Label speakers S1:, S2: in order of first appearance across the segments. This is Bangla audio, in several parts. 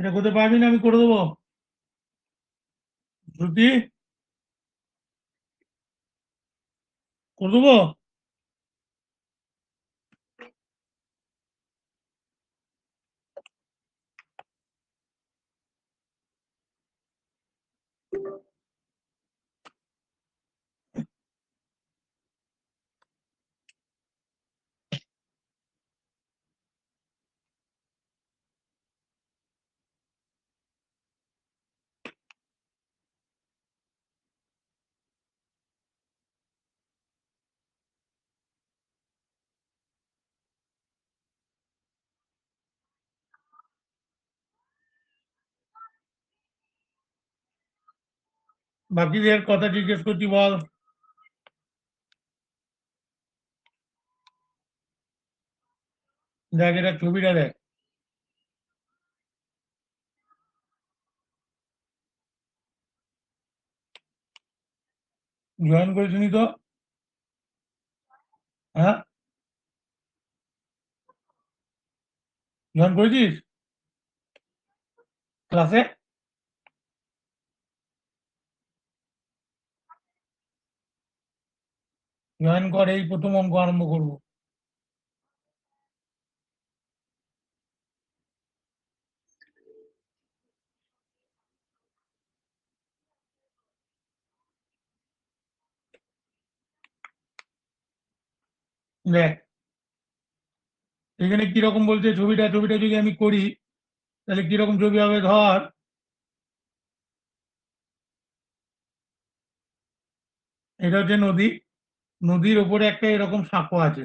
S1: এটা করতে পারবি না, আমি করে দেবো। শ্রুতি, করে দেবো। বাকিদের কথা জিজ্ঞেস করছি, বল। দেখ, এটা ছবিটা দেখ। জয়েন করেছিনি তো? হ্যাঁ, জয়েন করেছিস ক্লাসে? জয়েন কর, এই প্রথম অঙ্ক আরম্ভ করবো। দেখ, এখানে কিরকম বলছে ছবিটা। ছবিটা যদি আমি করি তাহলে কিরকম ছবি হবে? ধর, এটা হচ্ছে নদী। নদীর ওপরে একটা এরকম সাঁকো আছে।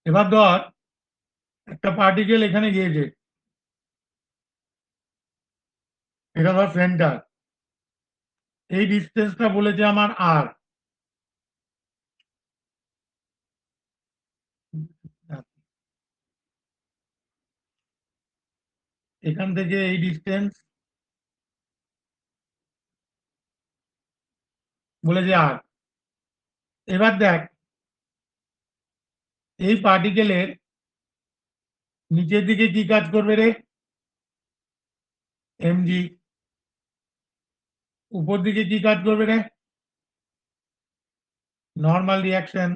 S1: এবার ধর, একটা পার্টিকেল এখানে গিয়েছে, এটা ধর সেন্টার। এই ডিস্টেন্সটা বলেছে আমার আর। এখান থেকে এই ডিস্টেন্স বলেছে আর। এবার দেখ, এই পার্টিকেলের নিচের দিকে কি কাজ করবে রে? এমজি। উপর দিকে কি কাজ করবে রে? Normal reaction.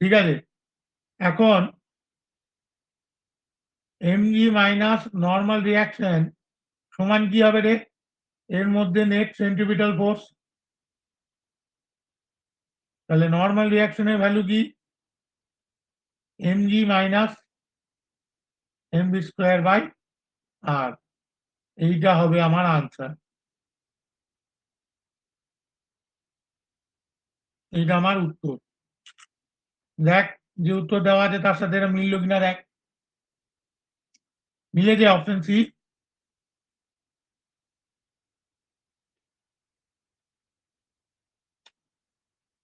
S1: ঠিক আছে, এখন এমজি মাইনাস নর্মাল রিয়াকশন সমান কি হবে রে? এর মধ্যে নেট সেন্ট্রিপিটাল ফোর্স। তাহলে নর্মাল রিয়াকশনের ভ্যালু কি? Mg minus mv square by r. এইটা হবে আমার আনসার। এইটা আমার উত্তর। দেখ, যে উত্তর দেওয়া আছে তার সাথে এটা মিললো কিনা দেখ। মিলেছে, অপশন সি।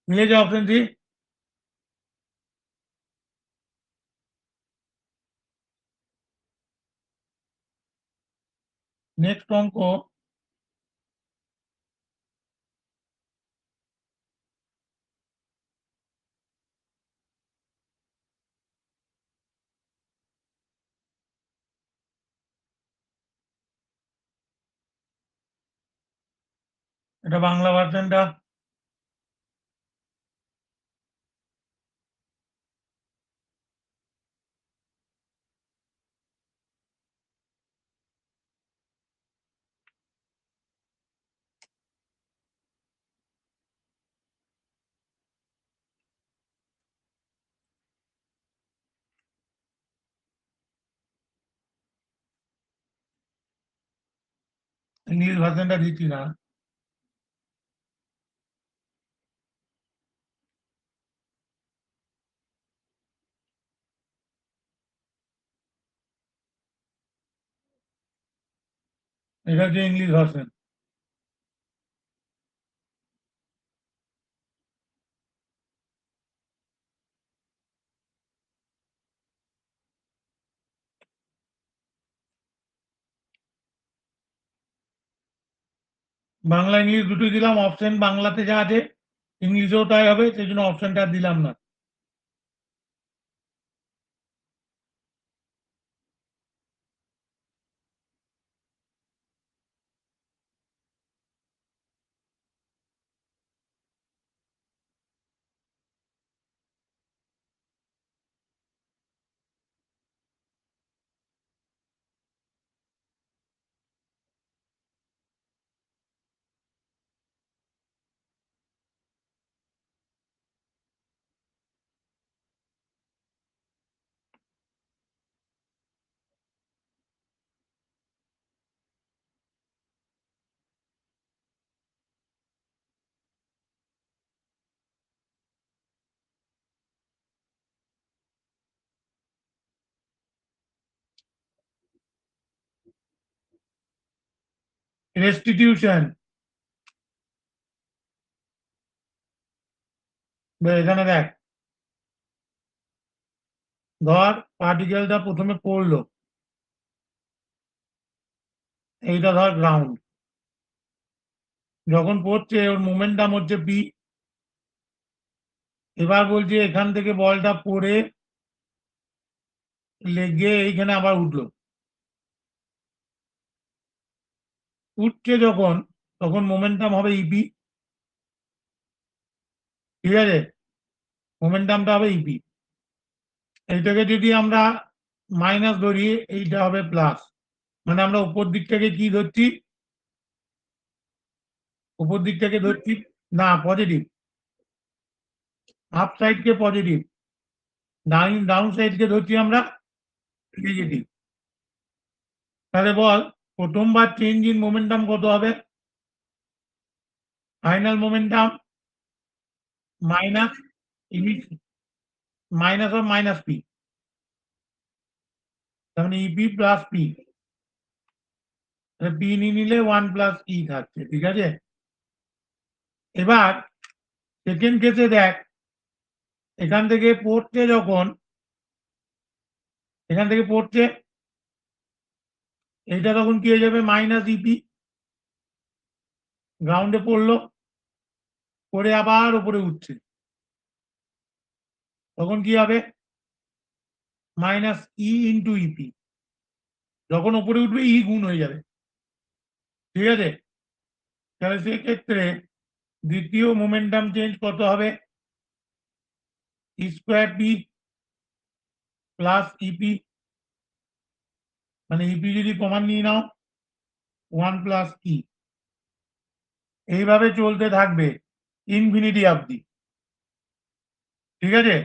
S1: মিলেছে অপশন সি। নেক্সট অঙ্ক। এটা বাংলা ভার্সনটা। ইংলিশ ভার্সনটা দিচ্ছি না। এটা হচ্ছে ইংলিশ ভার্সন। বাংলা ইংলিশ দুটোই দিলাম। অপশন বাংলাতে যা আছে ইংলিশেও তাই হবে, সেই জন্য অপশনটা দিলাম না। রেস্টিটিউশন, এখানে দেখ, ধর পার্টিকেলটা প্রথমে পড়লো, এইটা ধর গ্রাউন্ড, যখন পড়ছে ওর মোমেন্টাম হচ্ছে পি। এবার বলছে এখান থেকে বলটা পড়ে লেগে এইখানে আবার উঠলো, উঠছে যখন, তখন মোমেন্টাম হবে ইপি। ঠিক আছে, মোমেন্টামটা হবে ইপি। এইটাকে যদি আমরা মাইনাস ধরি, এইটা হবে প্লাস, মানে আমরা উপর দিক থেকে কি ধরছি, উপর দিক থেকে ধরছি না পজিটিভ, আপ সাইডকে পজিটিভ, ডাউন সাইডকে ধরছি আমরা নেগেটিভ। তাহলে বল প্রথমবার চেঞ্জ ইন মোমেন্টাম কত হবে? Final momentum minus minus of minus P, তার মানে ইপি প্লাস পি, পি নিয়ে নিলে 1 প্লাস ই থাকছে। ঠিক আছে, এবার সেকেন্ড কেসে দেখ, এখান থেকে পড়ছে যখন, এখান থেকে পড়ছে, এইটা তখন কি হয়ে যাবে মাইনাস ইপি, গ্রাউন্ডে পড়লো, পড়ে আবার উপরে উঠছে, তখন কি হবে মাইনাস ই ইন্টু ইপি, যখন উপরে উঠবে ই গুণ হয়ে যাবে। ঠিক আছে, তাহলে সেক্ষেত্রে দ্বিতীয় মোমেন্টাম চেঞ্জ কত হবে, ই স্কোয়ার পি প্লাস ইপি, মানে ইপি যদি কমান নিয়ে নাও 1 প্লাস ই, এইভাবে চলতে থাকবে ইনফিনিটি অবধি। ঠিক আছে,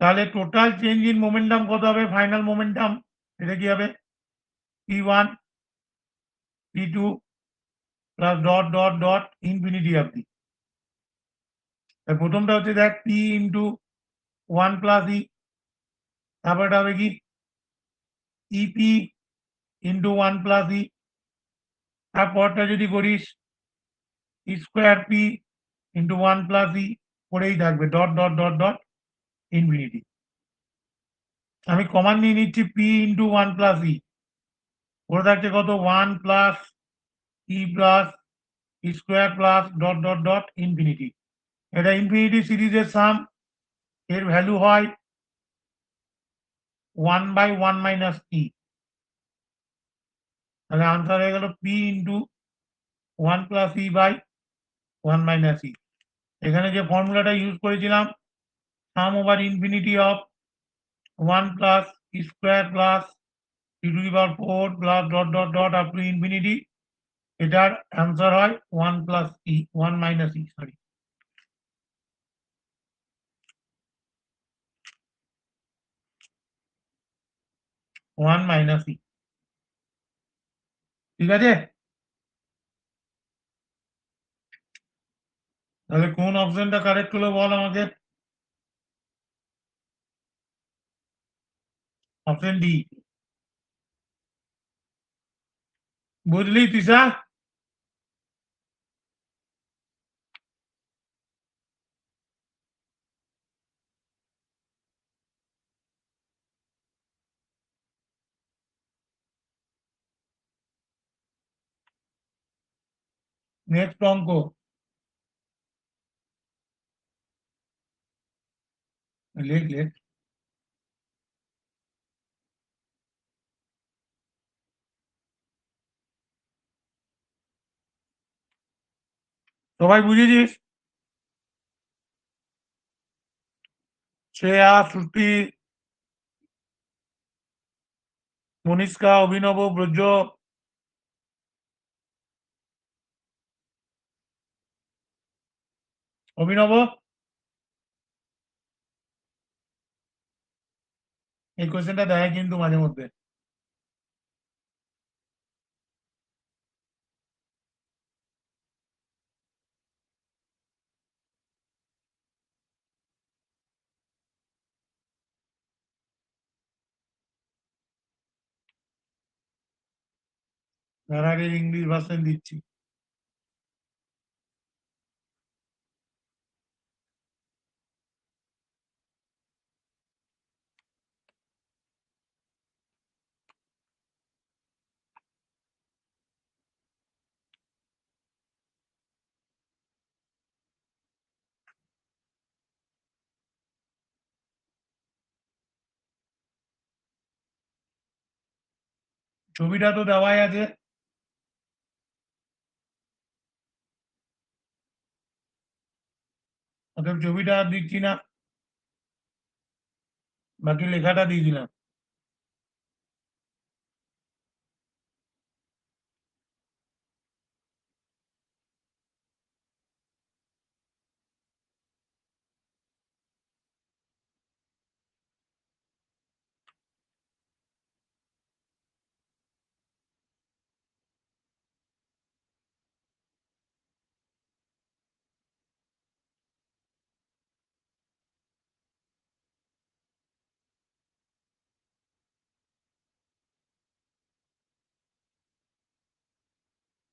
S1: তাহলে টোটাল চেঞ্জ ইন মোমেন্টাম কত হবে, ফাইনাল মোমেন্টাম, এটা কি হবে p1 p2 plus dot dot dot infinity অবধি। প্রথমটা হচ্ছে দেখ p ইন্টু 1 প্লাস ই, তারপরটা হবে কি ইপি ইন্টু 1 প্লাস ই, তারপরটা যদি করিস স্কোয়ার পি ইন্টু 1 প্লাস ই, পড়েই থাকবে dot dot dot dot infinity. আমি কমান নিয়ে নিচ্ছি পি ইন্টু 1 প্লাস ই, পড়ে থাকছে কত 1 plus e plus square plus dot dot dot infinity. এটা ইনফিনিটি সিরিজের সাম, এর ভ্যালু হয় 1 বাই 1 মাইনাস ই, তাহলে আনসার হয়ে গেল p into 1 plus e by 1 minus e. এখানে যে ফর্মুলাটা ইউজ করেছিলাম, sum over infinity of 1 plus square plus e to the power 4 plus dot dot dot up to infinity, এটার অ্যান্সার হয় 1 plus e 1 minus e, sorry 1 minus e. ঠিক আছে, তাহলে কোন অপশনটা কারেক্ট হলো বল আমাকে? Option D. বুঝলি তৃষা? নেক্সট অঙ্ক, লেখ লেখ। সবাই বুঝেছিস? শ্রেয়া, শ্রুতি, মনীষকা, অভিনব, ব্রজ, অভিনব, এই কোয়েশ্চেনটা দেয় কিন্তু মাঝে মধ্যে। তার আগে ইংলিশ ভার্সন দিচ্ছি। ছবিটা তো দেওয়াই আছে। অতএব ছবিটা আর দিচ্ছি না, বাকি লেখাটা দিয়ে দিলাম।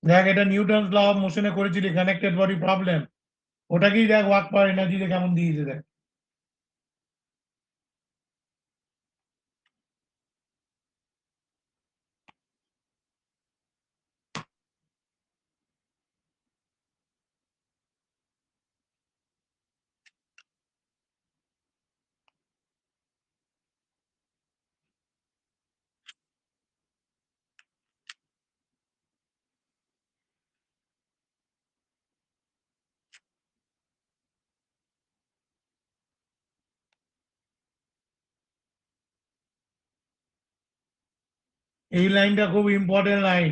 S1: দেখ, এটা নিউটনস ল অফ মোশনে করেছিলি, কানেক্টেড বডি প্রবলেম। ওটাকেই দেখ ওয়ার্ক পাওয়ার এনার্জিতে কেমন দিয়েছে দেখ। এই লাইনটা খুব important line.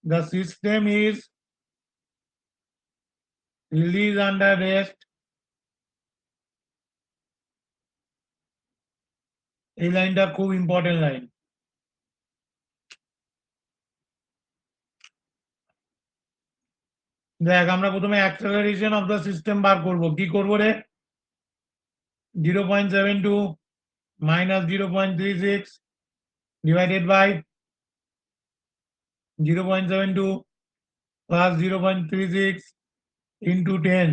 S1: The system is release under rest. এই লাইনটা খুব ইম্পর্টেন্ট লাইন। দেখ, আমরা প্রথমে অ্যাক্সেলারেশন অফ দ্য সিস্টেম বার করব। কি করবো রে? 0.72 minus 0.36 divided by 0.72 plus 0.36 into 10,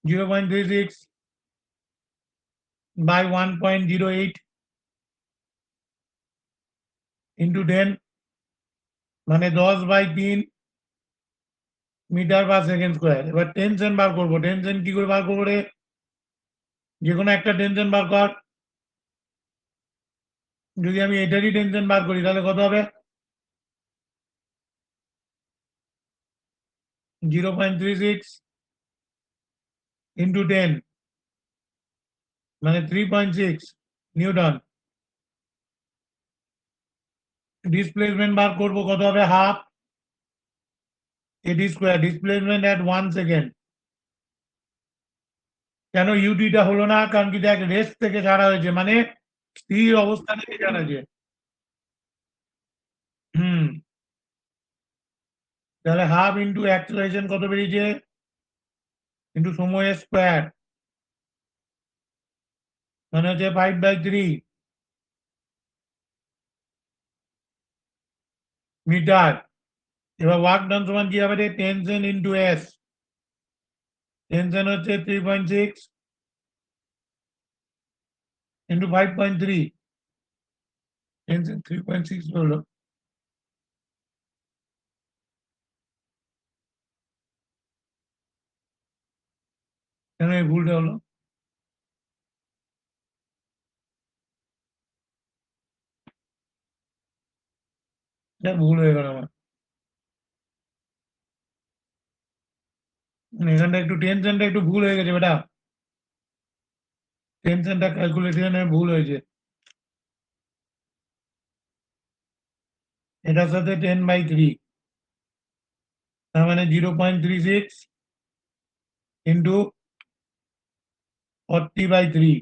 S1: 0.36 by 1.08 into 10 মানে 10/3 মিটার পার সেকেন্ড স্কোয়ার। এবার টেনশন বার করবো। টেনশন কি করে বার করবো রে? যে কোনো একটা টেনশন বার কর। যদি আমি এটারই টেনশন বার করি তাহলে কত হবে? 0.36 into 10 মানে 3.6 নিউটন। ডিসপ্লেসমেন্ট বার করবো, কত হবে? হাফ এটি স্কোয়ার। ডিসপ্লেসমেন্ট এট 1 সেকেন্ড। কেন ইউটিটা হলো না? কারণ কি দেখ, রেস্ট থেকে ছাড়া হয়েছে, মানে স্থির অবস্থা থেকে ছাড়া হয়েছে। হুম, তাহলে হাফ ইন্টু অ্যাক্সেলারেশন কত বেরিয়েছে? ইন্টু সময় স্কোয়ার মানে হচ্ছে 5/3 মিটার। এবার ওয়ার্ক ডান সমান কি হবে? Tension into S. টেনশন হচ্ছে 3.6 ইন্টু 5.3। টেনশন 3.6 হলো। কেন এই ভুলটা হলো? ভুল হয়ে গেল আমার। এখানটা একটু টেনশনটা একটু ভুল হয়ে গেছে বেটা। টেনশনটা ক্যালকুলেশনে ভুল হয়েছে। এটার সাথে 10/3 তার মানে 0.36 ইন্টু 40/3।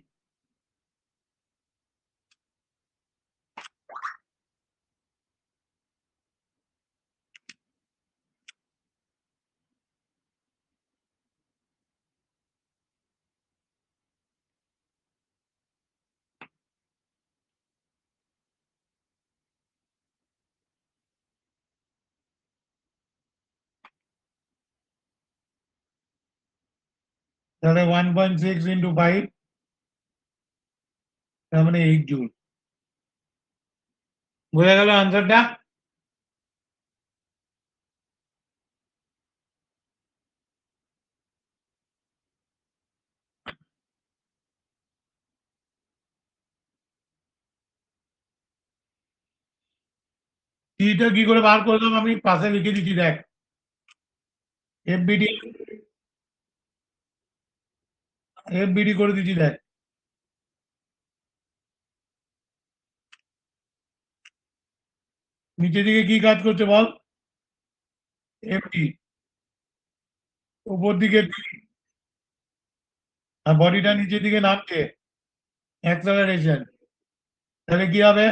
S1: তাহলে 1.6 ইন্টু 5 তার মানে 8 জুল। বোঝা গেল আনসারটা? টিটা কি করে বার করলাম আমি পাশে লিখে দিচ্ছি দেখ। এফবিডি এফবিডি করে দিচ্ছি দেখ। নিচে দিকে কি কাজ করছে বল? এফডি। উপর দিকে আর বডিটা নিচের দিকে নামছে, অ্যাক্সেলারেশন। তাহলে কি হবে?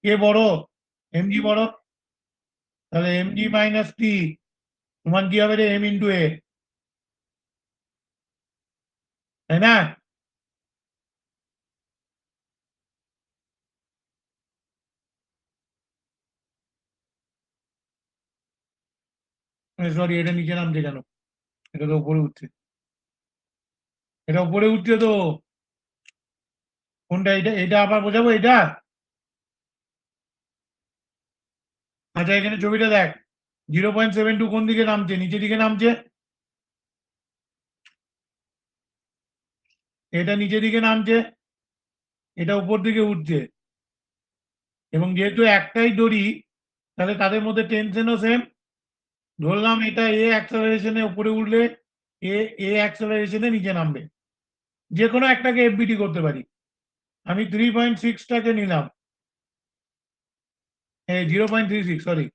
S1: কে বড়? এমজি বড়। তাহলে এমজি মাইনাস টি সমান কি হবে রে? এম ইন্টু এ, তাই না? সরি, এটা নিচে নামছে কেন? এটা তো উপরে উঠছে, এটা উপরে উঠছে তো। কোনটা? এটা এটা আবার বোঝাবো এটা? আচ্ছা এখানে ছবিটা দেখ, 0.72 কোন দিকে নামছে? নিচের দিকে নামছে। এটা নিচের দিকে নামছে, এটা উপর দিকে উঠছে। এবং যেহেতু একটাই দড়ি, তাহলে তাদের মধ্যে টেনশনও সেম। ধরলাম এটা এ অ্যাক্সেলারেশনে উপরে উঠলে এ এ অ্যাক্সেলারেশনে নিচে নামবে। যে কোনো একটাকে এফবিটি করতে পারি। আমি 3.6টাকে নিলাম, 0.36, সরি,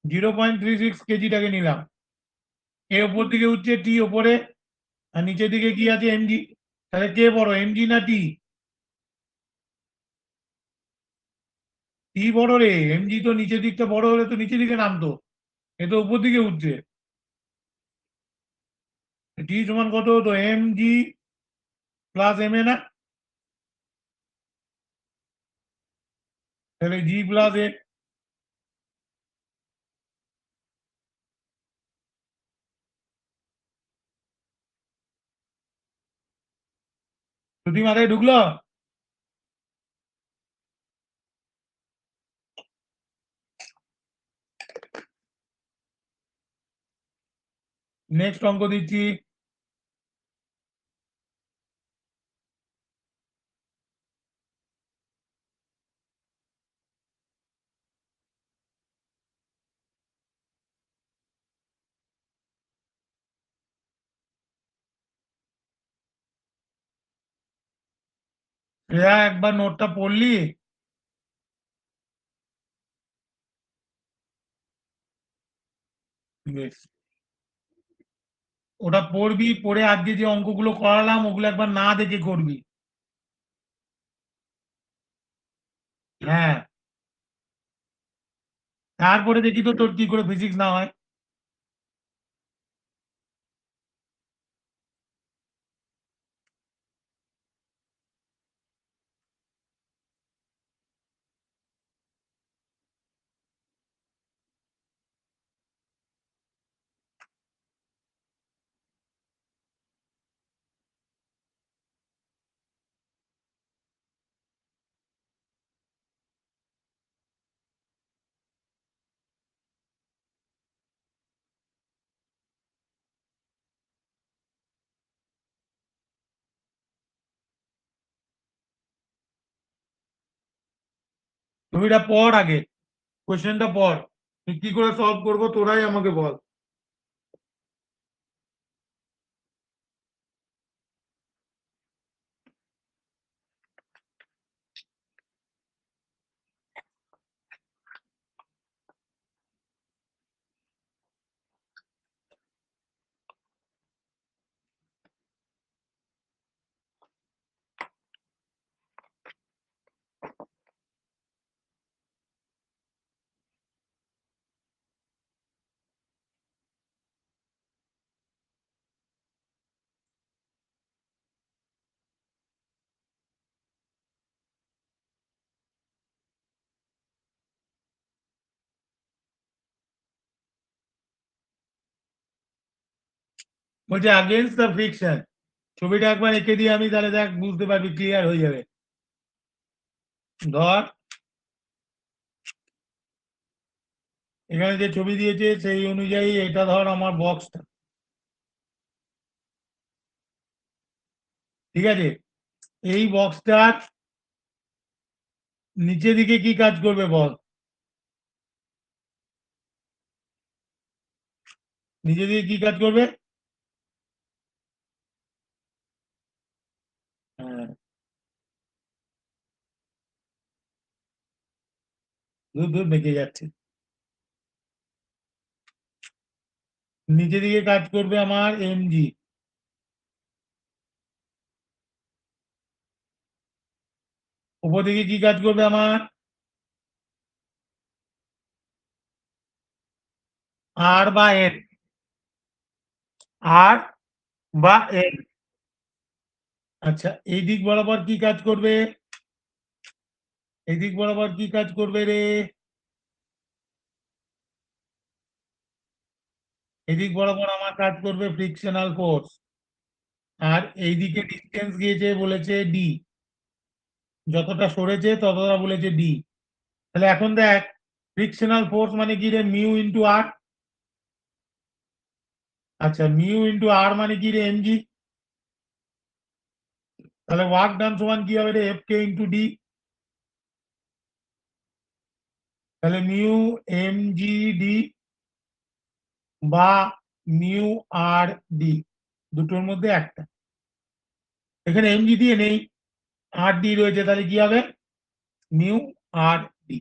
S1: 0.36 কেজিটাকে নিলাম। এ উপর দিকে উঠছে, টি ওপরে, আর নিচের দিকে কি আছে? এমজি। তাহলে কে বড়, এমজি না টি? টি বড় রে। এমজি তো নিচের দিকটা বড় হলে তো নিচের দিকে নামতো, এ তো উপর দিকে উঠছে। টি সমান কত হতো? এমজি প্লাস এম এ না? তাহলে জি প্লাস এ। শ্রুতি মাথায় ঢুকলো? নেক্সট অঙ্ক দিচ্ছি। শ্রেয়া একবার নোটটা পড়লি? বেশ, ওটা পড়বি, পড়ে আজকে যে অঙ্কগুলো করালাম ওগুলো একবার না দেখে করবি। হ্যাঁ, তারপরে দেখি তো তোর কি করে ফিজিক্স না হয়। ছবিটা পড় আগে, কোশ্চেনটা পড়, তুই কি করে সলভ করবো তোরাই আমাকে বল। বলছে अगेंस्ट द फ्रिक्शन ছবিটা একবার এঁকে দিয়ে আমি তাহলে দেখ বুঝতে পারবি ক্লিয়ার হয়ে যাবে ধর এখানে যে ছবি দিয়েছে সেই অনুযায়ী এটা ধর আমার বক্সটা ঠিক আছে এই বক্সটার নিচে দিকে কি কাজ করবে বল নিচে দিকে কি কাজ করবে হ্যাঁ দূর দূর বেঁকে যাচ্ছে নিচে দিকে কাজ করবে আমার এমজি উপর দিকে কি কাজ করবে আমার আর বা এন আর বা এন আচ্ছা এই দিক বরাবর কি কাজ করবে এই দিক বরাবর কি কাজ করবে রে এদিক বরাবর আমার কাজ করবে ফ্রিকশনাল ফোর্স আর এইদিকে ডিস্টেন্স গিয়েছে বলেছে ডি যতটা সরেছে ততটা বলেছে ডি তাহলে এখন দেখ ফ্রিকশনাল ফোর্স মানে কি রে মিউ ইন্টু আর আচ্ছা মিউ ইন্টু আর মানে কি রে এমজি তাহলে ওয়ার্ক ডান সমান কি হবে রে এফ কে ইন্টু ডি তাহলে মিউ এমজি ডি বা মিউ আর ডি দুটোর মধ্যে একটা এখানে এমজি দিয়ে নেই আর ডি রয়েছে তাহলে কি হবে মিউ আর D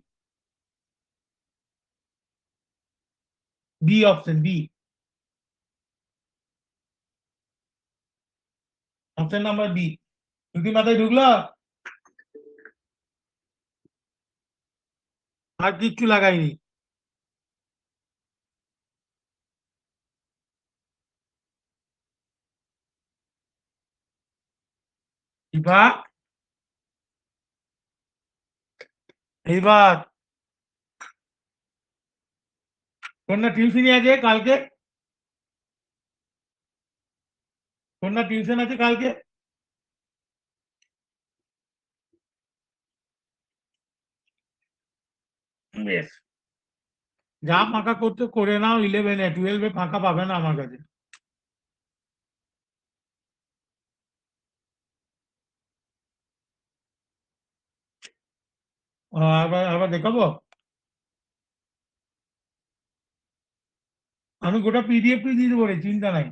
S1: B option B option number B দুটি মাথায় ঢুকলো আর কিচ্ছু লাগাইনি এবার এইবার তোর না টিউশনই আছে কালকে তোর না টিউশন আছে কালকে বেশ যা ফাঁকা করতে করে নাও 11-এ 12-এ ফাঁকা পাবে না আমার কাছে আবার আবার দেখাবো আমি গোটা পিডিএফ দিয়ে দেবো রে চিন্তা নাই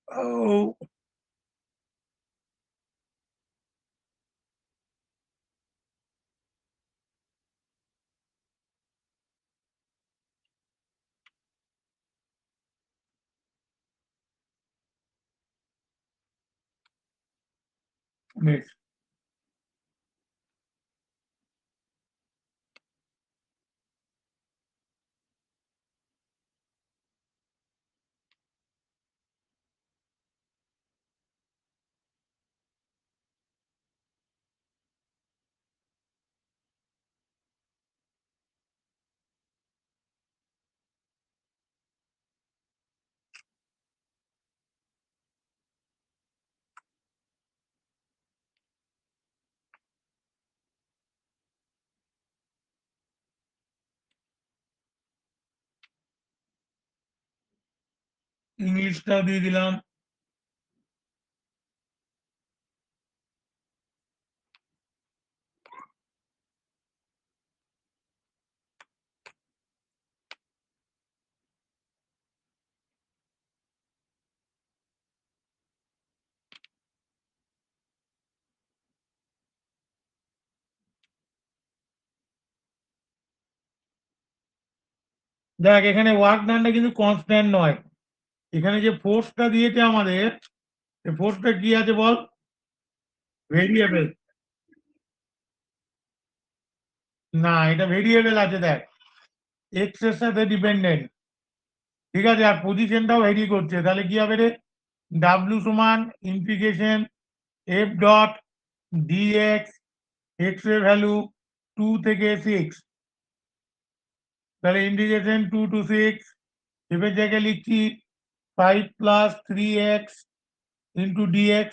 S1: ও বেশ ইংলিশটা দিয়ে দিলাম দেখ এখানে ওয়ার্ক ডানটা কিন্তু কনস্ট্যান্ট নয় এখানে যে ফোর্সটা দিয়েছে আমাদের ফোর্সটা কি আছে বল ভেরিয়েবল না এটা ভেরিয়েবল আছে দেখ এক্স এর সাথে ডিপেন্ডেন্ট ঠিক আছে আর পজিশনটাও ভেরি করছে তাহলে কি হবে রে ডাব্লিউ সমান integration f dot dx x এর ভ্যালু 2 থেকে 6, তাহলে ইন্টিগ্রেশন 2 to 6, f এর জায়গায় লিখছি 5 plus 3x into dx,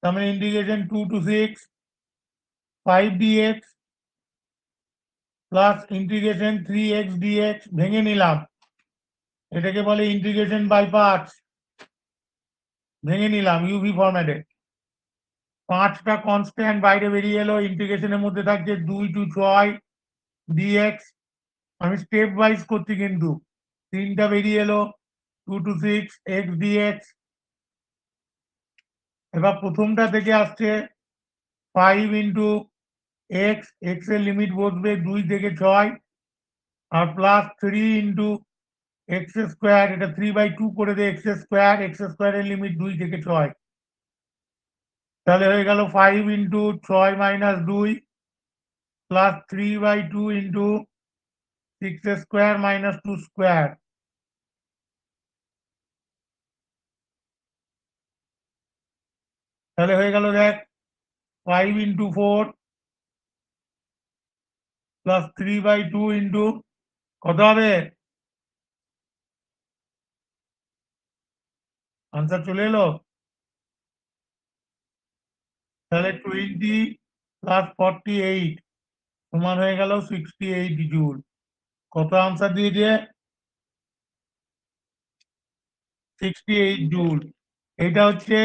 S1: তার মানে integration 2 to 6 5 dx plus integration 3x dx ভেঙে নিলাম, এটাকে বলে ইন্টিগ্রেশন বাই পার্টস, ভেঙে নিলাম ইউভি ফরম্যাটে। 5টা কনস্ট্যান্ট বাইরে বেরিয়ে এলো, ইন্টিগ্রেশনের মধ্যে থাকছে 2 to 6 dx, আমি স্টেপ ওয়াইজ করছি কিন্তু 3টা বেরিয়ে এলো 2 to 6 x dx। এবার প্রথমটা থেকে আসছে 5 into x, x এর লিমিট বসবে 2 থেকে 6 আর প্লাস 3 into x স্কোয়ার, এটা 3/2 করে দে x স্কোয়ার, x স্কোয়ারের লিমিট 2 থেকে 6, তাহলে হয়ে গেল 5 into 6 minus 2 plus 3/2 into 6 square minus 2 square, তাহলে হয়ে গেল দেখ 5 into 4 প্লাস 3/2 into কত হবে, আনসার চলে এলো, তাহলে 20 প্লাস 48 সমান হয়ে গেল 68 জুল। কত আনসার দিয়েছে? 68 জুল। এটা হচ্ছে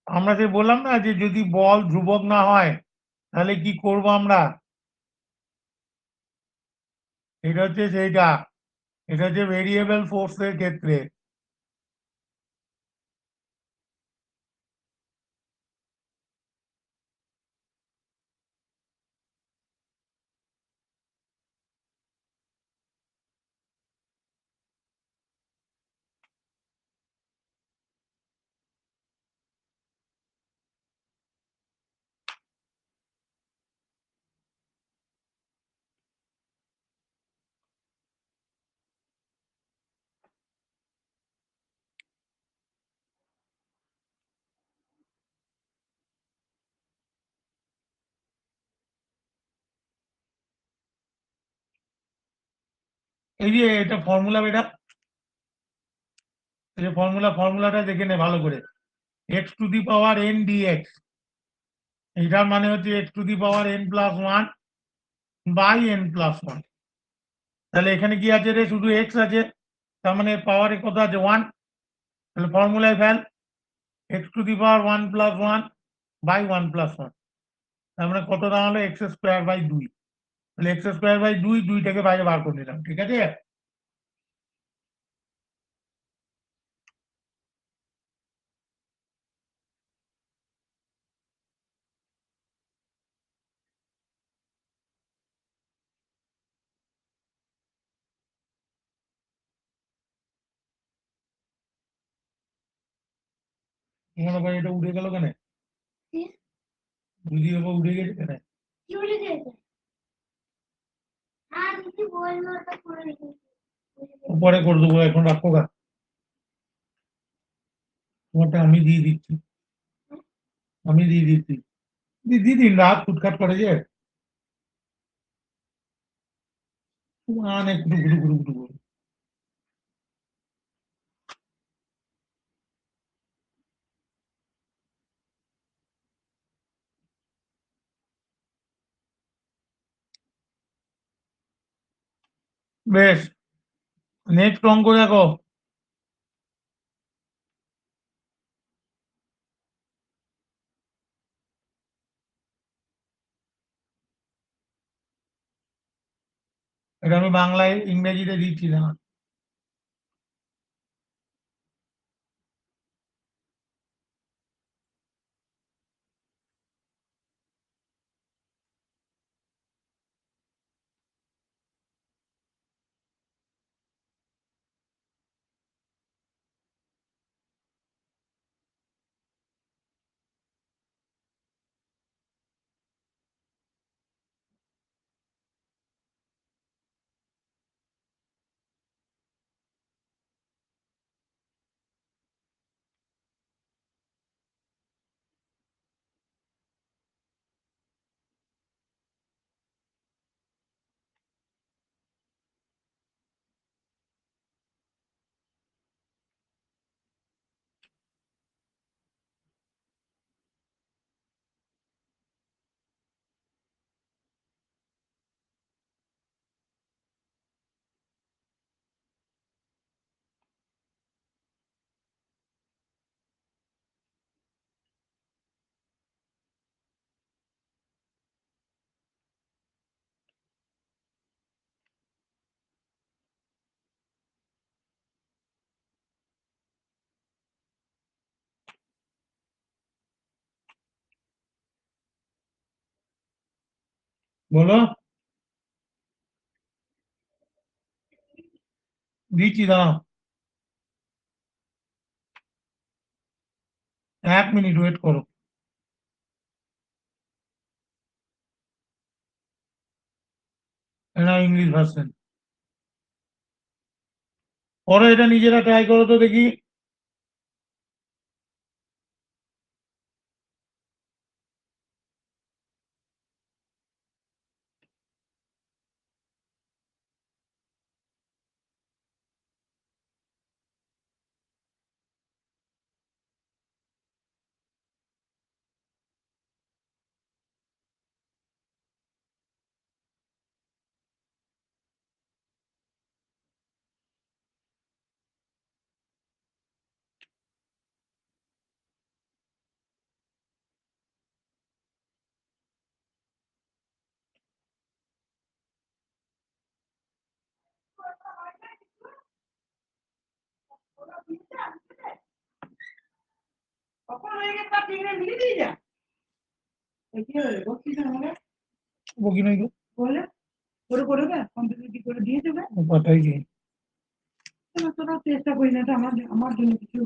S1: আমরা যে বললাম না যে যদি বল ধ্রুবক না হয় তাহলে কি করব আমরা, এটা হচ্ছে সেইটা, এটা হচ্ছে ভেরিয়েবল ফোর্সের ক্ষেত্রে। এই যে এটা ফর্মুলা, এটা এই যে ফর্মুলাটা দেখে নে ভালো করে, x to the power n dx, এটার মানে হচ্ছে x to the power n plus 1 by n plus 1, তাহলে এখানে কি আছে রে, শুধু x আছে, তার মানে পাওয়ারে কত আছে 1, তাহলে ফর্মুলায় ফেল x to the power 1 plus 1 by 1 plus 1, তার মানে কত দাঁড়ালো x স্কোয়ার বাই 2, তাহলে x স্কোয়ার বাই 2, 2টাকে বাইরে বার করে নিলাম, ঠিক আছে। তোমার ভাই এটা উঠে গেল কেন, বুঝি বাবা উঠে গেছে কেন, পরে করে দেবো, এখন রাখো গা, তোমারটা আমি দিয়ে দিচ্ছি, আমি দিয়ে দিচ্ছি, দিন রাত ফুটখাট করে যে মানে কুটু কুটু কুটু কুটু করে। বেশ, নেক্সট অঙ্ক দেখো, এটা আমি বাংলায় ইংরেজিতে দিচ্ছি না। বলো দিচ্ছি দাঁড়াও 1 মিনিট ওয়েট করো এটা ইংলিশ ভার্সন পরে এটা নিজেরা ট্রাই করো তো দেখি বকি নাই পাঠাইছি চেষ্টা করি না আমার জন্য কিছু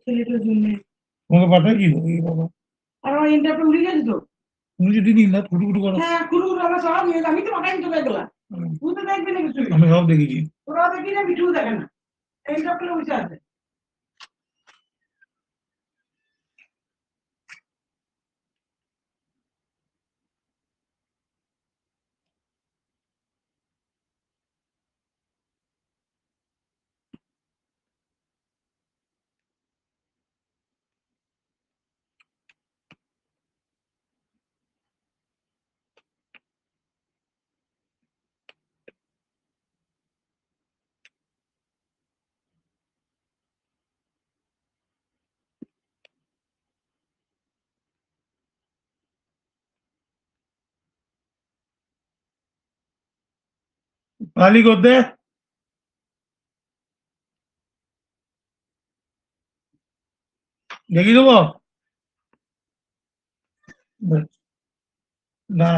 S1: ছেলেটার জন্য তোমাকে পাঠাইছি এই বাবা আর আমার ইন্টারভিউ উড়ে গেছে তো তুমি যদি দিন না খুটুকুটু করো হ্যাঁ খুটুকুটু আমার সব নিয়ে আমি তো পাঠাই তো দেখলা তুই তো দেখবি না কিছু আমি সব দেখেছি তোরা দেখবি না বিটু দেখে না ইন্টারভিউ উঠে আছে খালি করতে দেখি দেবো না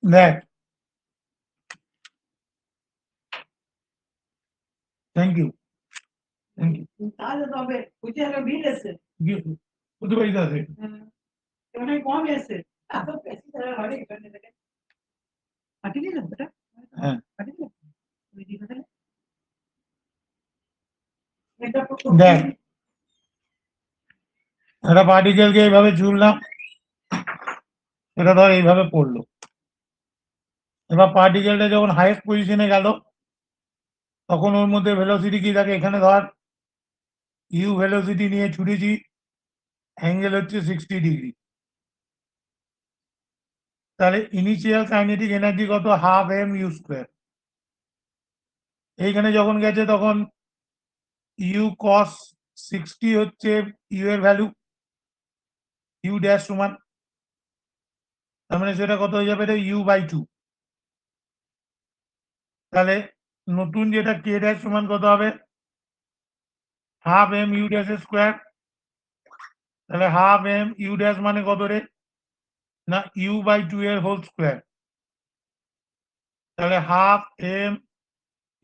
S1: দেখ থ্যাংক ইউ থ্যাংক ইউ তাহলে তবে বুঝে একটা বিল আছে বুঝতে পারি আছে অনেক কম এসে এত বেশি তারা ঘরে এখানে দেখে পাঠিয়ে দিলাম বেটা হ্যাঁ পাঠিয়ে দিলাম ওই দিকে তাহলে দেখ একটা পার্টিকেলকে এইভাবে ঝুললাম এটা ধর এইভাবে পড়লো এবার পার্টিকেলটা যখন হাইয়েস্ট পজিশনে গেল তখন ওর মধ্যে ভেলোসিটি কি থাকে এখানে ধর ইউ ভেলোসিটি নিয়ে ছুটেছি অ্যাঙ্গেল হচ্ছে 60 ডিগ্রি তাহলে ইনিশিয়াল কাইনেটিক এনার্জি কত হাফ এম ইউ স্কোয়ার এইখানে যখন গেছে তখন ইউ কস 60 হচ্ছে ইউ এর ভ্যালু ইউ ড্যাশ সমান তার মানে সেটা কত হয়ে যাবে এটা ইউ বাই 2 তাহলে নতুন যেটা কে ড্যাশ সমান কত হবে half M U dash square তাহলে হাফ এম ইউ ড্যাশ মানে কত রে না ইউ বাই 2 এর হোল স্কোয়ার তাহলে half M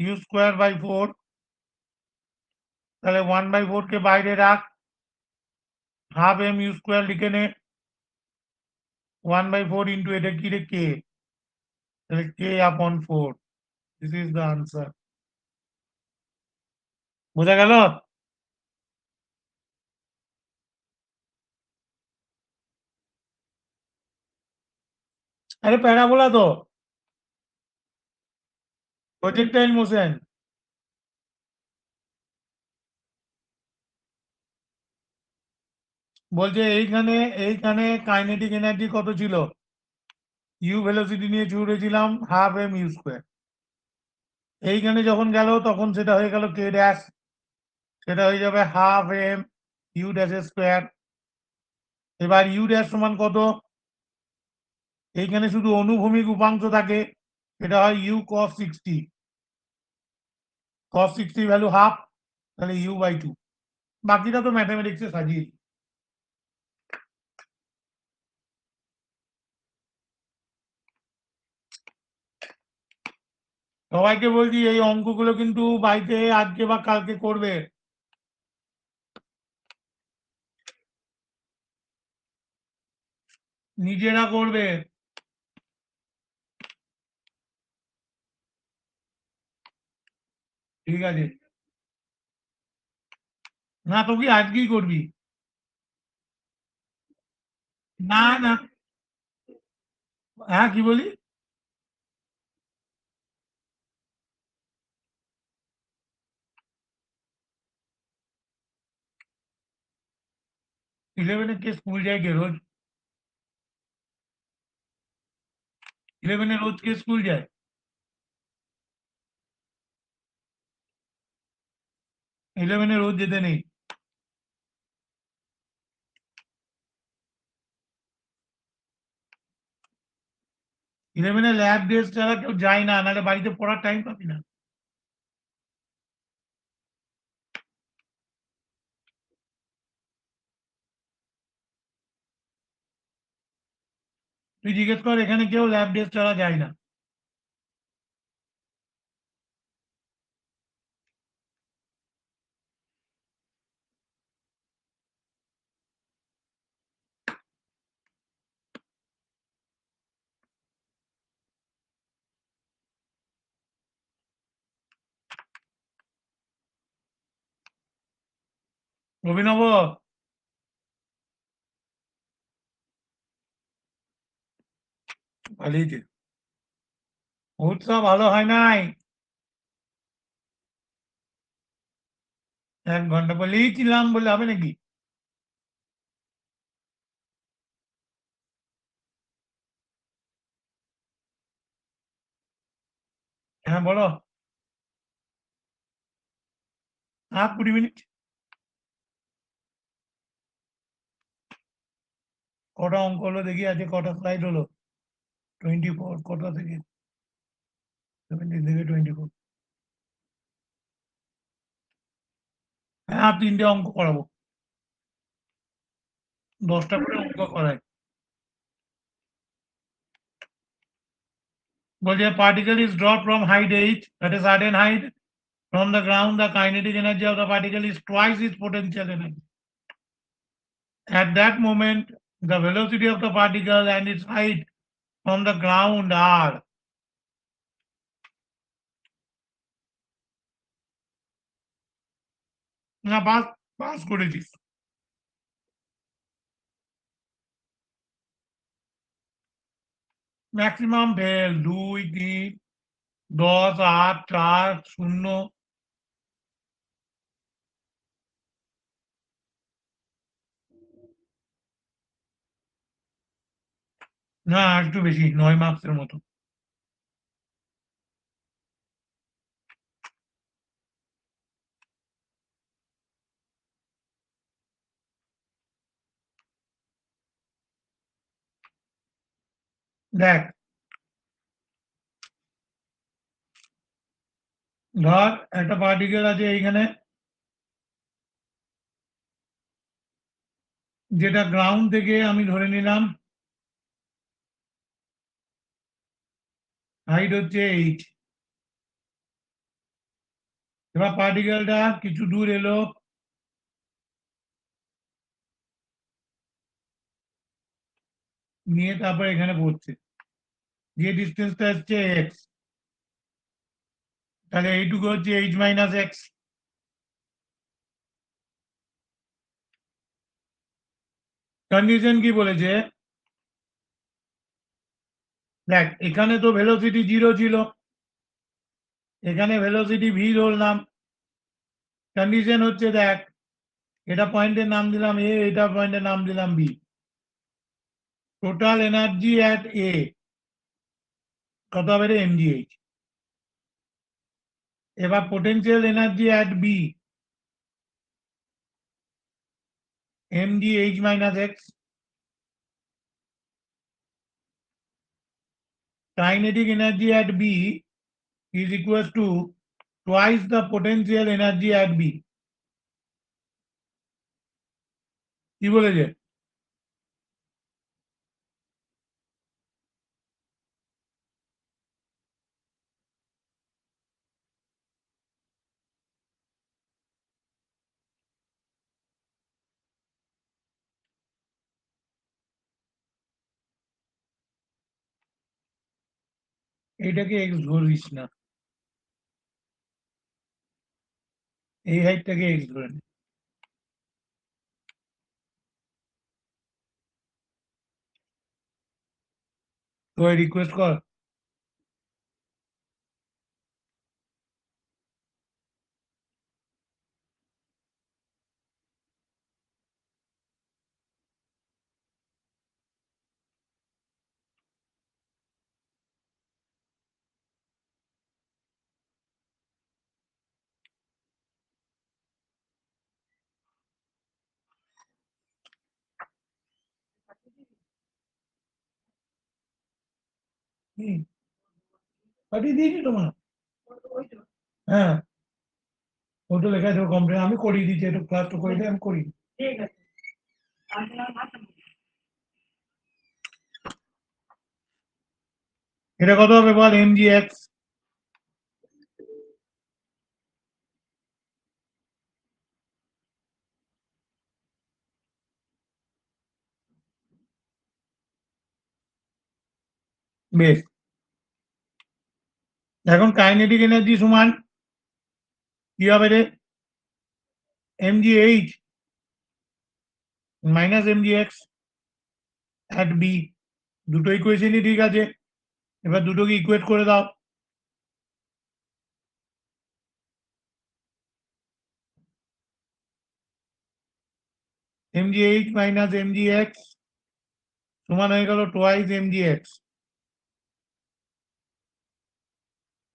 S1: U square by 4 তাহলে 1/4 কে বাইরে রাখ হাফ এম ইউ স্কোয়ার লিখে নে 1/4 ইন্টু এটা কি রে কে তাহলে কে আপন 4 দিস ইজ দ্য আনসার বোঝা গেল আরে প্যারাবোলা তো প্রজেক্টাইল মোশন বলছে এইখানে এইখানে কাইনেটিক এনার্জি কত ছিল ইউ ভেলোসিটি নিয়ে ছুড়েছিলাম হাফ এম ইউ স্কোয়ার এইখানে যখন গেল তখন সেটা হয়ে গেল কে ড্যাশ সেটা হয়ে যাবে half M U dash square এবার ইউ ড্যাশ সমান কত এইখানে শুধু অনুভূমিক উপাংশ থাকে এটা হয় U cos 60 cos 60 value half তাহলে ইউ বাই 2 বাকিটা তো ম্যাথমেটিক্সে সাজিয়ে সবাইকে বলছি এই অঙ্কগুলো কিন্তু বাড়িতে আজকে বা কালকে করবে। নিজেরা করবে। ঠিক আছে। না তো কি আজকেই করবি? না না। হ্যাঁ কি বলি? 11 কে স্কুল যায় কে রোজ? 11 রোজ কে স্কুল যায়? 11 রোজ যেতে নেই। 11 ল্যাব ডেস্ক ছাড়া কেউ যায় না, নাহলে বাড়িতে পড়ার টাইম পাবি না। তুই জিজ্ঞেস কর এখানে কেউ ল্যাব ডেস্ক ছাড়া যায় না। অভিনব, পালিয়েছে। উৎসব ভালো হয় নাই। 1 ঘন্টা বলেইছিলাম বলে হবে নাকি? হ্যাঁ বলো। 20 মিনিট। কটা অঙ্ক হলো দেখি, আছে কটা স্লাইড হলো? 24। কটা থেকে? 17 থেকে 24। হ্যাঁ 3টে অঙ্ক করাবো। 10টা করে অঙ্ক করায়। বলছে particle is dropped from height h at a certain height from the ground, the kinetic energy of the particle is twice its potential energy. At that moment, the velocity of the particle and its height from the ground are. না পাস, পাস করেছিস। Maximum fail 2, 3, 10, 8, 4, 0। না একটু বেশি, 9 মার্কসের মতো। দেখ, ধর একটা পার্টিকেল আছে এইখানে, যেটা গ্রাউন্ড থেকে আমি ধরে নিলাম হাইট হচ্ছে 8। এবার পার্টিকেলটা কিছু দূর এলো, নিয়ে তারপর এখানে পড়ছে, যে ডিস্টেন্সটা হচ্ছে এক্স, তাহলে এইটুকু হচ্ছে এইচ মাইনাস এক্স। কন্ডিশন কি বলেছে? দেখ এখানে তো ভেলোসিটি 0 ছিল, এখানে ভেলোসিটি ভি ধরলাম। কন্ডিশন হচ্ছে দেখ, এটা পয়েন্টের নাম দিলাম এ, এটা পয়েন্টের নাম দিলাম B. Total energy at A কত হবে রে? mgh। এবার potential energy at B mgh minus X. Kinetic energy at B is equals to twice the potential energy at b। কি বলেছে? এইটাকে এক্স ধরিস না, এই হাইটটাকে এক্স ধরে নে। তো রিকোয়েস্ট কর। পাঠিয়ে দিয়েছি তোমার? হ্যাঁ, ওটা লেখা আছে কমপ্লেন, আমি করিয়ে দিচ্ছি, একটু ক্লাসটা করে দিয়ে আমি করি। এটা কত হবে বল, এম জি এক্স? বেশ, এখন কাইনেটিক এনার্জি সমান কি হবে রে? M G h minus m G x at B. দুটো ইকুয়েশনই ঠিক আছে, এবার দুটোকে ইকুয়েট করে দাও। এম জি এইচ মাইনাস এম জি এক্স সমান হয়ে গেল টোয়াইস এম জি এক্স।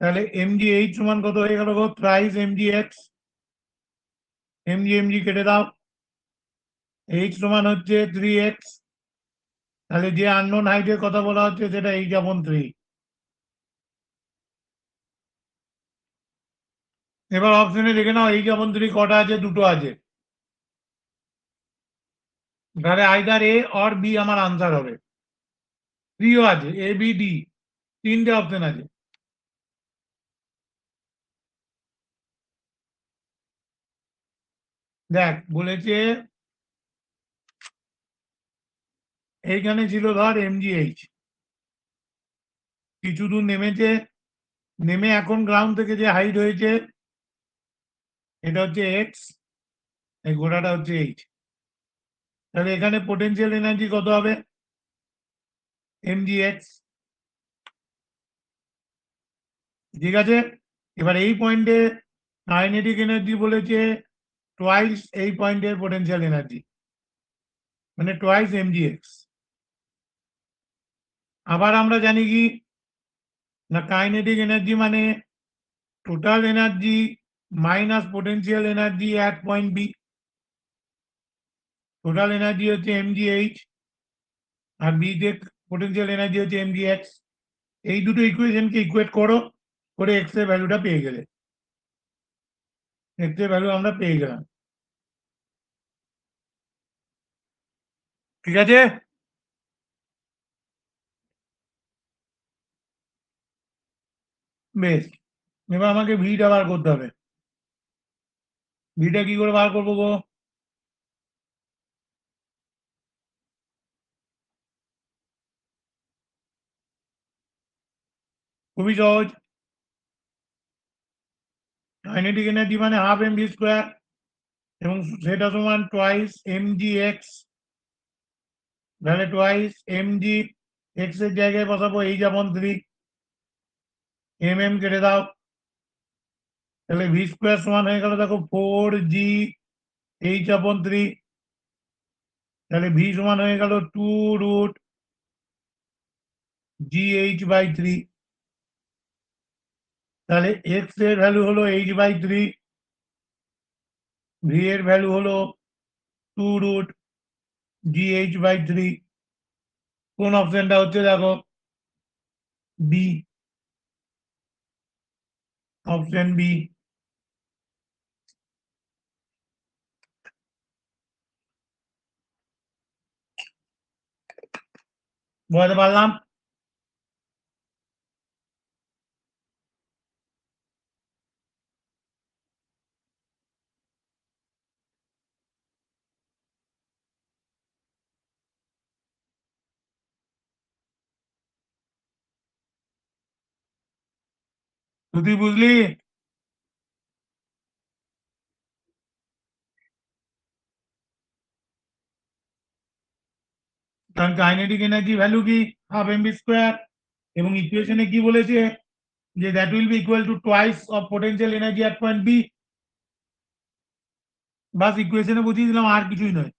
S1: তাহলে এম জি এইচ সমান কত হয়ে গেল গো? থ্রাইস এম জি এক্স। এম জি কেটে দাও, এইচ সমান হচ্ছে 3x। তাহলে যে আননোন হাইটের কথা বলা হচ্ছে সেটা এইচ আপন 3। এবার অপশনে দেখে নাও এইচ আপন 3 কটা আছে? দুটো আছে। তাহলে আইদার এ অর বি আমার আনসার হবে। 3ও আছে, এ বি ডি, তিনটে অপশন আছে। দেখ বলেছে এইখানে ছিল ধর এম জি এইচ, কিছু দূর নেমেছে, নেমে এখন গ্রাউন্ড থেকে যে হাইট হয়েছে এটা হচ্ছে এক্স, এই গোড়াটা হচ্ছে এইচ। তাহলে এখানে পোটেনশিয়াল এনার্জি কত হবে? এম জি এক্স। ঠিক আছে, এবার এই পয়েন্টে কাইনেটিক এনার্জি বলেছে টোয়াইস এই পয়েন্টের পোটেনশিয়াল এনার্জি, মানে টোয়াইস এম জি এক্স। আবার আমরা জানি কি না, কাইনেটিক এনার্জি মানে total energy minus potential energy at point B. Total energy হচ্ছে এম জি এইচ, আর বি তে পোটেনশিয়াল এনার্জি হচ্ছে এম জি এক্স। এই দুটো ইকুয়েশনকে ইকুয়েট করো, করে এক্স এর ভ্যালুটা পেয়ে গেলে, এক্স এর ভ্যালু আমরা পেয়ে গেলাম। ঠিক আছে, বেশ। এবার আমাকে ভিটা বার করতে হবে। ভিটা কি করে বার করবো গো? খুবই সহজ, কাইনেটিক এনার্জি মানে হাফ এম ভি স্কোয়ার, এবং সেটা সমান টোয়াইস এম জি এক্স। তাহলে টোয়াইস এম জি এক্স এর জায়গায় বসাবো এইচ আপন 3, এম কেটে দাও। তাহলে ভি স্কোয়ার সমান হয়ে গেল দেখো 4 জি এইচ আপন 3। তাহলে ভি সমান হয়ে গেল 2√GH/3। তাহলে এক্স এর ভ্যালু হলো h/3, ভি এর ভ্যালু হলো 2√GH/3। কোন অপশনটা হচ্ছে দেখো? B, option B. বুঝতে পারলাম? তুই বুঝলি? কারণ কাইনেটিক এনার্জি ভ্যালু কি হাফ এমভি স্কোয়ার, এবং ইকুয়েশনে কি বলেছে যে that will be equal to twice of potential energy at point B. বাস ইকুয়েশনে বুঝিয়ে দিলাম, আর কিছুই নয়।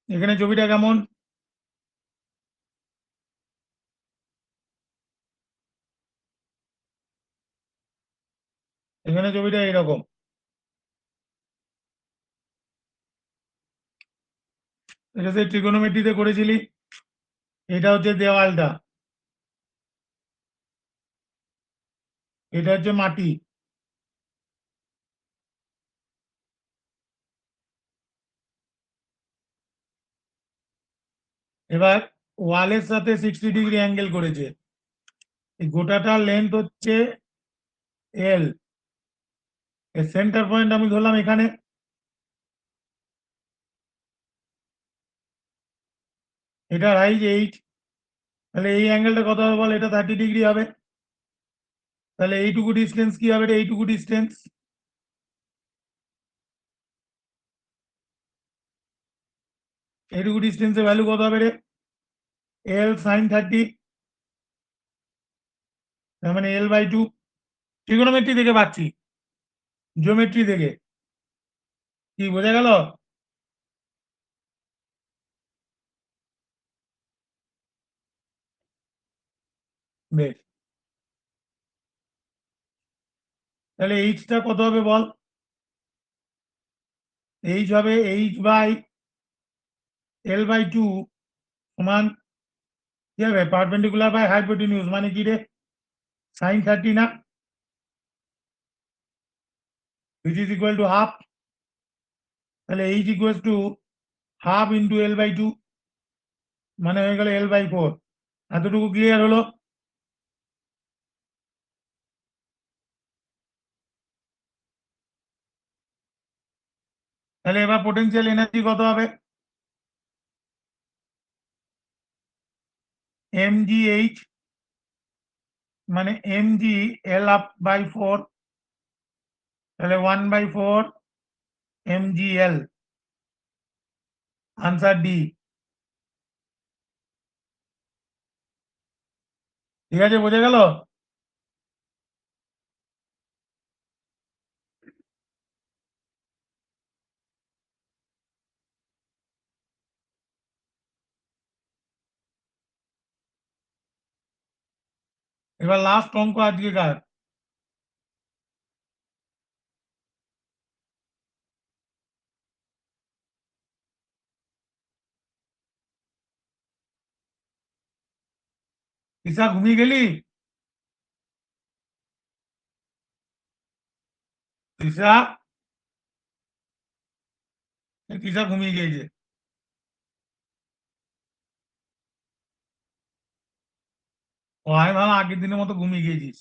S1: এখানে ছবিটা কেমন? এখানে ছবিটা এরকম। এটা সেই ট্রিগোনোমেট্রিতে করেছিলি। এটা হচ্ছে দেওয়ালটা, এটা হচ্ছে মাটি। এবার ওয়ালের সাথে 60 ডিগ্রি অ্যাঙ্গেল করেছে। এই গোটাটার লেন্থ হচ্ছে এল। এর সেন্টার পয়েন্ট আমি ধরলাম এখানে। এটা রাইজ 8। তাহলে এই অ্যাঙ্গেলটা কত হবে বল? এটা 30 ডিগ্রি হবে। তাহলে এইটুকু ডিস্টেন্স কি হবে? এইটুকু ডিস্টেন্স, এইটুকু ডিস্টেন্সের ভ্যালু কত হবে রে? এল সাইন 30, তার মানে L/2। ট্রিগোনোমেট্রি থেকে পাচ্ছি, জিওমেট্রি থেকে। কি বোঝা গেল? বেশ, তাহলে এইচটা কত হবে বল? এইচ হবে H/L/2 সমান কি হবে? পারপেন্ডিকুলার বাই হাইপোটেনিউজ, মানে কি রে? সাইন 30 না, which is equal to half. তাহলে h equal to half into L/2, মানে হয়ে গেল L/4। এতটুকু ক্লিয়ার হলো? তাহলে এবার পোটেনশিয়াল এনার্জি কত হবে? mgh, মানে mg L/4, তাহলে 1/4 mgl। Answer D. ঠিক আছে, বোঝা গেল? এবার লাস্ট অঙ্ক আজকেকার। ঈশা ঘুমিয়ে গেলি? ঈশা, ঈশা ঘুমিয়ে গিয়েছে। ও, আমি ভাবলাম আগের দিনের মতো ঘুমিয়ে গিয়েছিস।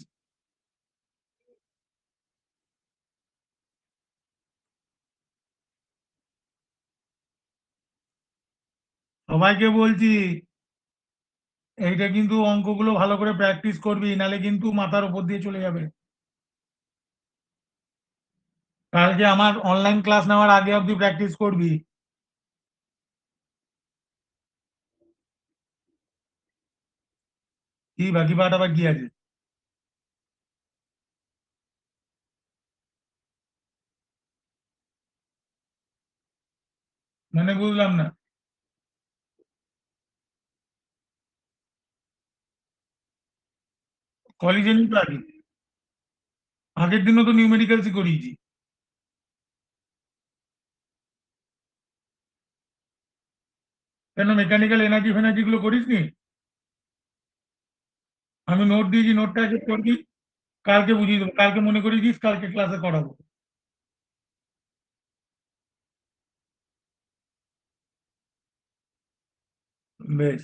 S1: সবাইকে বলছি, এইটা কিন্তু অঙ্কগুলো ভালো করে প্র্যাকটিস করবি, নালে কিন্তু মাথার উপর দিয়ে চলে যাবে। কালকে আমার অনলাইন ক্লাস নেওয়ার আগে অবধি প্র্যাকটিস করবি। কি বাকি পাঠ আবার কি আছে? মানে বুঝলাম না। কলেজে নি তো আগে, আগের দিনও তো নিউমেরিক্যালসই করিয়েছি। কেন মেকানিক্যাল এনার্জি ফেনার্জি গুলো করিস নি? আমি নোট দিয়েছি, নোটটা আগে করবি, কালকে বুঝিয়ে দেবো, কালকে মনে করিয়ে দিস, কালকে ক্লাসে করাবো। বেশ।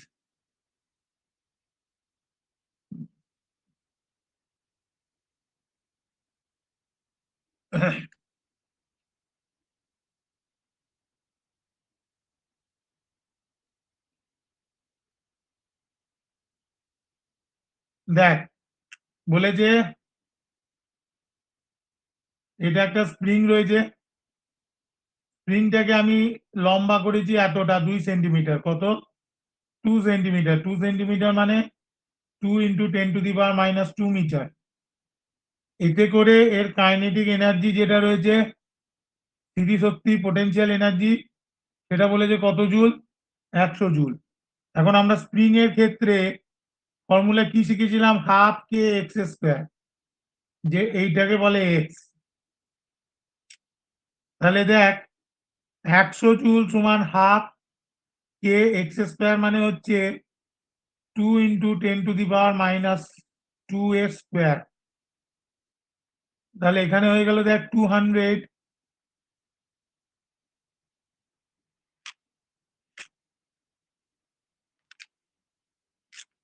S1: দেখ, বলেছে এটা একটা স্প্রিং রয়েছে, স্প্রিংটাকে আমি লম্বা করেছি এতটা, 2 সেন্টিমিটার। কত? 2 সেন্টিমিটার। 2 সেন্টিমিটার মানে 2 × 10⁻²মিটার। এতে করে এর কাইনেটিক এনার্জি যেটা রয়েছে, স্থিতিশক্তি পোটেনশিয়াল এনার্জি, সেটা বলেছে কত জুল? 100 জুল। এখন আমরা স্প্রিং এর ক্ষেত্রে ফর্মুলা কি শিখেছিলাম? ½ K x², যে এইটাকে বলে এক্স। তাহলে দেখ, 100 জুল সমান ½ K x², মানে হচ্ছে 2 × 10⁻²। তাহলে এখানে হয়ে গেল দেখ 200,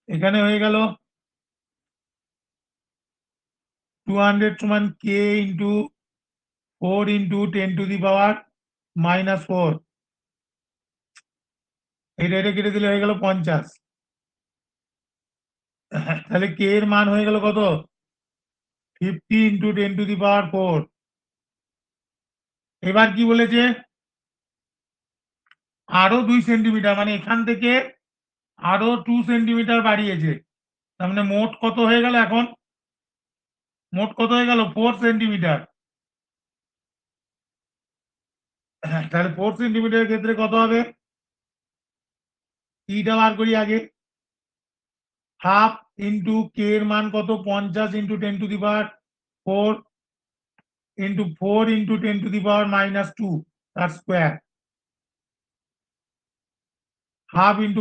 S1: এখানে হয়ে গেল 200 সমান K × 4 × 10⁻⁻⁴। এটা এটা কেটে দিলে হয়ে গেল 50। তাহলে কে এর মান হয়ে গেল কত? 50 × 10⁻⁴। এবার কি বলেছে? আরো 2 সেন্টিমিটার, মানে এখান থেকে আরো 2 সেন্টিমিটার বাড়িয়েছে। তার মানে মোট কত হয়ে গেল এখন? মোট কত হয়ে গেল? 4 সেন্টিমিটার। তাহলে 4 সেন্টিমিটারের ক্ষেত্রে কত হবে? ইটা বার করি আগে। ½ × K এর মান কত? 50 × 10⁻⁴ × 4 × 10⁻⁻2 তার স্কোয়ার। ½ × 10⁻⁴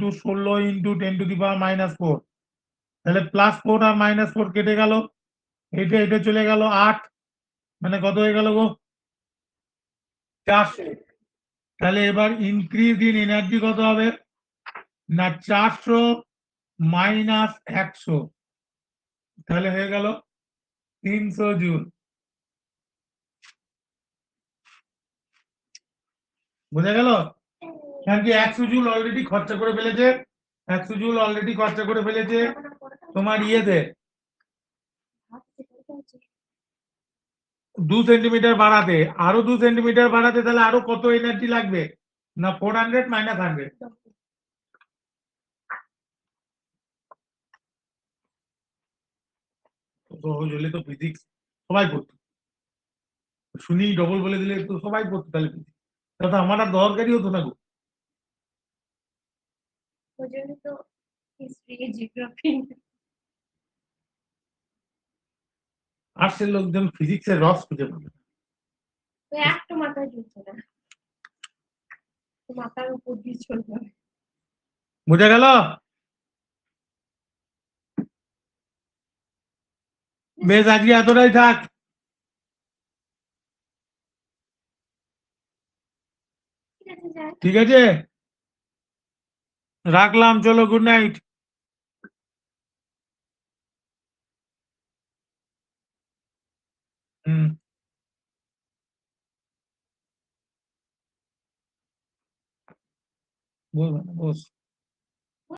S1: × 16 × 10⁻⁻4। তাহলে +4 আর -4 কেটে গেল, এটা এটা চলে গেল 8, মানে কত হয়ে গেল গো? 400। তাহলে এবার ইনক্রিজ ইন এনার্জি কত হবে? না 400 - 100, তাহলে হয়ে গেল 300 জুল। বোঝা গেল? কারণ কি 100 জুল অলরেডি খরচা করে ফেলেছে, 100 জুল অলরেডি খরচা করে ফেলেছে তোমার ইয়েতে 2 সেন্টিমিটার বাড়াতে। আরো 2 সেন্টিমিটার বাড়াতে তাহলে আরো কত এনার্জি লাগবে? না 400 - 100। সহজ হলে তো ফিজিক্স সবাই করতো, শুনি ডবল বলে দিলে তো সবাই করতো, তাহলে physics। তাহলে তো আমার আর দরকারই হতো না গো।
S2: ওই জন্য তো হিস্ট্রি জিওগ্রাফি
S1: আর্টসের লোকজন ফিজিক্সের রস খুঁজে পাবে না।
S2: একটা মাথায় ঢুকছে না, মাথার উপর দিয়ে চলবে।
S1: বোঝা গেল? বেশ, আজকে এতটাই থাক। ঠিক আছে, রাখলাম, চলো, গুড নাইট। হুম, বস।